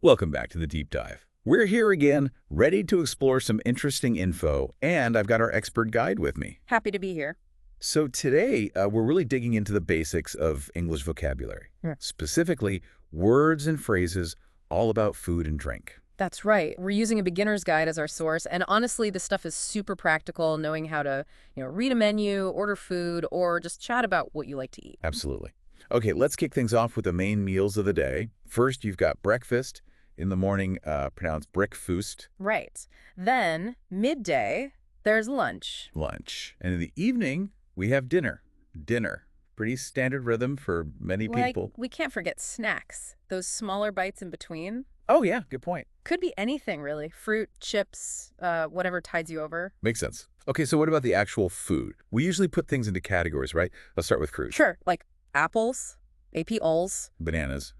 Welcome back to the Deep Dive. We're here again, ready to explore some interesting info, and I've got our expert guide with me. Happy to be here. So today, we're really digging into the basics of English vocabulary, specifically words and phrases all about food and drink. That's right. We're using a beginner's guide as our source, and honestly, this stuff is super practical, knowing how to, read a menu, order food, or just chat about what you like to eat. Absolutely. Okay, let's kick things off with the main meals of the day. First, you've got breakfast. In the morning, pronounced BREK-fuhst. Right. Then, midday, there's lunch. Lunch. And in the evening, we have dinner. Dinner. Pretty standard rhythm for many people. We can't forget snacks. Those smaller bites in between. Oh, yeah, good point. Could be anything, really. Fruit, chips, whatever tides you over. Makes sense. Okay, so what about the actual food? We usually put things into categories, right? Let's start with fruit. Sure, like apples, AP-ols. Bananas.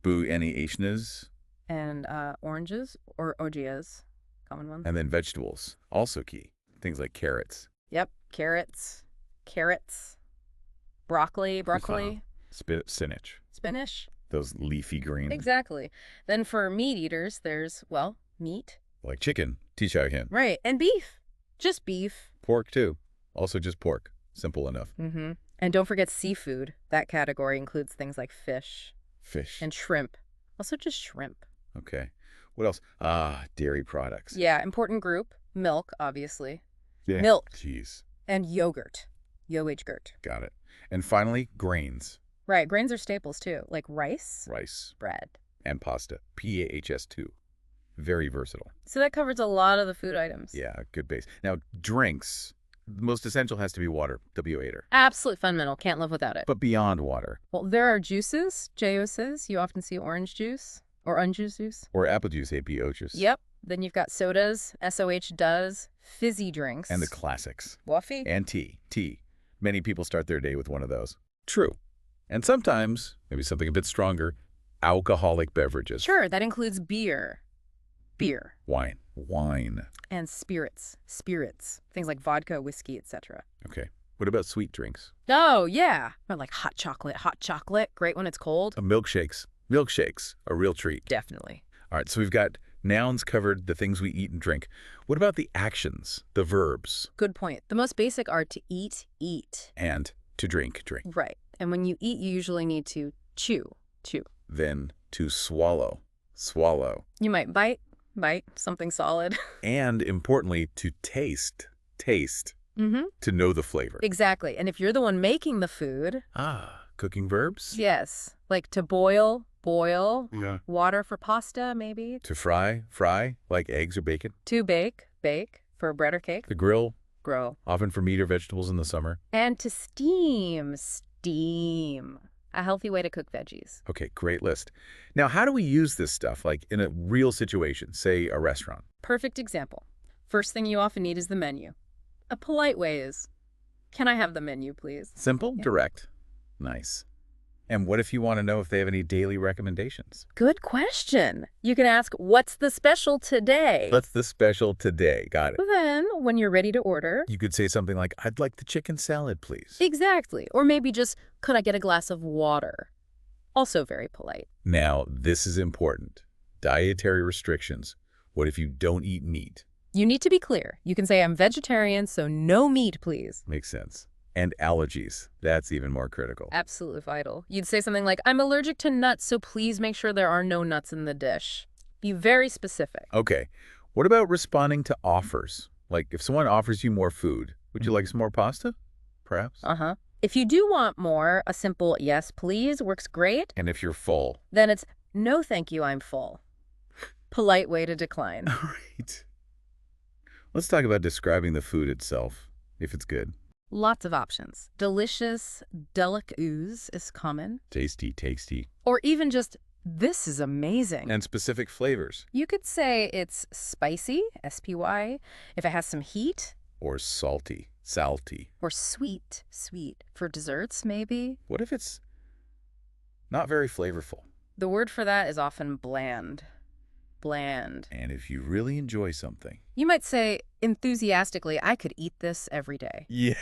Bu-any-ationas. And oranges or ogias, common ones. And then vegetables, also key. Things like carrots. Yep, carrots, broccoli, Spinach. Those leafy greens. Exactly. Then for meat eaters, there's, meat. Like chicken, tichaohin. Right, and beef. Just beef. Pork, too. Also just pork. Simple enough. Mm-hmm. And don't forget seafood. That category includes things like fish. Fish. And shrimp. Also just shrimp. Okay. What else? Dairy products. Yeah, important group. Milk, obviously. Yeah. Milk. Cheese. And yogurt. Yo-H-gurt. Got it. And finally, grains. Right, grains are staples too, like rice. Rice. Bread. And pasta. P-A-H-S-2. Very versatile. So that covers a lot of the food items. Yeah, good base. Now, drinks. The most essential has to be water. W-8er. Absolutely fundamental. Can't live without it. But beyond water. Well, there are juices, J-O-Ss. You often see orange juice or unjuice juice. Or apple juice, A-P-O juice. Yep. Then you've got sodas, S-O-H does, fizzy drinks. And the classics. Waffy. And tea. Tea. Many people start their day with one of those. True. And sometimes, maybe something a bit stronger, alcoholic beverages. Sure, that includes beer. Beer. Wine. And spirits. Things like vodka, whiskey, etc. Okay. What about sweet drinks? Oh, yeah. Or like hot chocolate. Great when it's cold. Milkshakes. A real treat. Definitely. All right, so we've got nouns covered, the things we eat and drink. What about the actions, the verbs? Good point. The most basic are to eat. And to drink. Right. And when you eat, you usually need to chew. Then to swallow. You might bite something solid. And importantly, to taste. Mm-hmm. To know the flavor. Exactly. And if you're the one making the food. Cooking verbs? Yes. Like to boil. Yeah. Water for pasta, maybe. To fry, like eggs or bacon. To bake for bread or cake. To grill. Often for meat or vegetables in the summer. And to steam. A healthy way to cook veggies. Okay, great list. Now, how do we use this stuff, like in a real situation, say a restaurant? Perfect example. First thing you often need is the menu. A polite way is, can I have the menu, please? Simple, Yeah. Direct. Nice. And what if you want to know if they have any daily recommendations? Good question. You can ask, what's the special today? What's the special today? Got it. Then, when you're ready to order. You could say something like, I'd like the chicken salad, please. Exactly. Or maybe just, could I get a glass of water? Also very polite. Now, this is important. Dietary restrictions. What if you don't eat meat? You need to be clear. You can say, I'm vegetarian, so no meat, please. Makes sense. And allergies. That's even more critical. Absolutely vital. You'd say something like, I'm allergic to nuts, so please make sure there are no nuts in the dish. Be very specific. Okay. What about responding to offers? Like, if someone offers you more food, would you like some more pasta? Perhaps? If you do want more, a simple yes, please works great. And if you're full? Then it's, no, thank you, I'm full. Polite way to decline. All right. Let's talk about describing the food itself, if it's good. Lots of options. Delicious, delicieuse is common. Tasty. Or even just, this is amazing. And specific flavors. You could say it's spicy, S-P-Y, if it has some heat. Or salty. Or sweet. For desserts, maybe. What if it's not very flavorful? The word for that is often bland. And if you really enjoy something. You might say, enthusiastically, I could eat this every day. Yeah,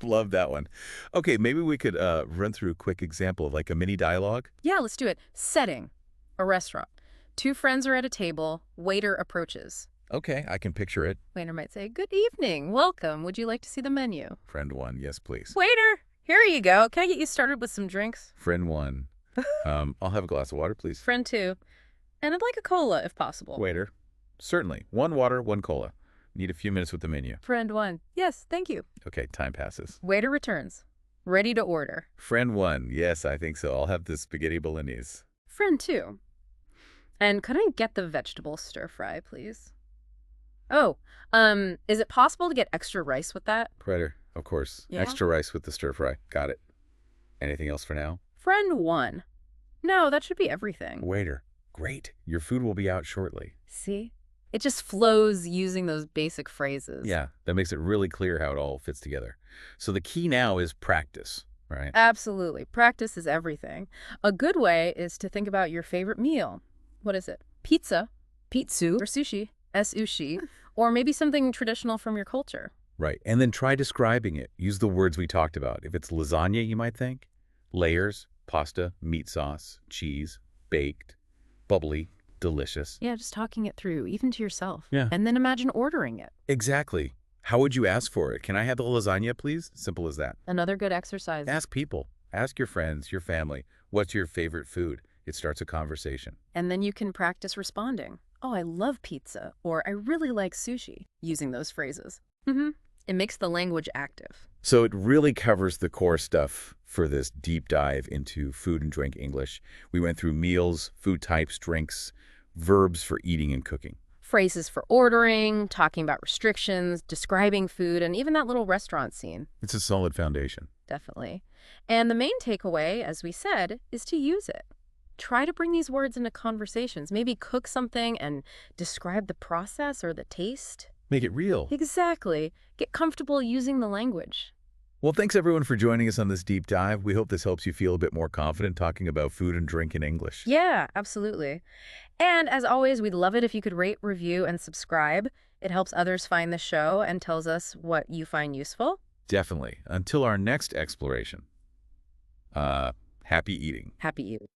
love that one. Okay, maybe we could run through a quick example of like a mini dialogue. Yeah, let's do it. Setting, a restaurant. Two friends are at a table. Waiter approaches. Okay, I can picture it. Waiter might say, "Good evening. Welcome. Would you like to see the menu?" Friend 1, yes, please. Waiter, here you go. Can I get you started with some drinks? Friend 1, I'll have a glass of water, please. Friend 2, and I'd like a cola if possible. Waiter, certainly. 1 water, 1 cola. Need a few minutes with the menu. Friend 1, yes, thank you. Okay, time passes. Waiter returns. Ready to order. Friend 1, yes, I think so. I'll have the spaghetti bolognese. Friend 2, and could I get the vegetable stir fry, please? Oh, is it possible to get extra rice with that? Waiter, of course. Yeah? Extra rice with the stir fry. Got it. Anything else for now? Friend 1, no, that should be everything. Waiter, great. Your food will be out shortly. See? It just flows using those basic phrases. Yeah, that makes it really clear how it all fits together. So the key now is practice, right? Absolutely. Practice is everything. A good way is to think about your favorite meal. What is it? Pizza, pitsu, or sushi, sushi, or maybe something traditional from your culture. Right, and then try describing it. Use the words we talked about. If it's lasagna, you might think layers, pasta, meat sauce, cheese, baked, bubbly, delicious. Yeah, just talking it through, even to yourself. Yeah. And then imagine ordering it. Exactly. How would you ask for it? Can I have the lasagna, please? Simple as that. Another good exercise. Ask people. Ask your friends, your family, what's your favorite food? It starts a conversation. And then you can practice responding. Oh, I love pizza, or I really like sushi, using those phrases. It makes the language active. So it really covers the core stuff for this deep dive into food and drink English. We went through meals, food types, drinks, verbs for eating and cooking. Phrases for ordering, talking about restrictions, describing food, and even that little restaurant scene. It's a solid foundation. Definitely. And the main takeaway, as we said, is to use it. Try to bring these words into conversations. Maybe cook something and describe the process or the taste. Make it real. Exactly. Get comfortable using the language. Well, thanks everyone for joining us on this deep dive. We hope this helps you feel a bit more confident talking about food and drink in English. Yeah, absolutely. And as always, we'd love it if you could rate, review, and subscribe. It helps others find the show and tells us what you find useful. Definitely. Until our next exploration. Happy eating. Happy eating.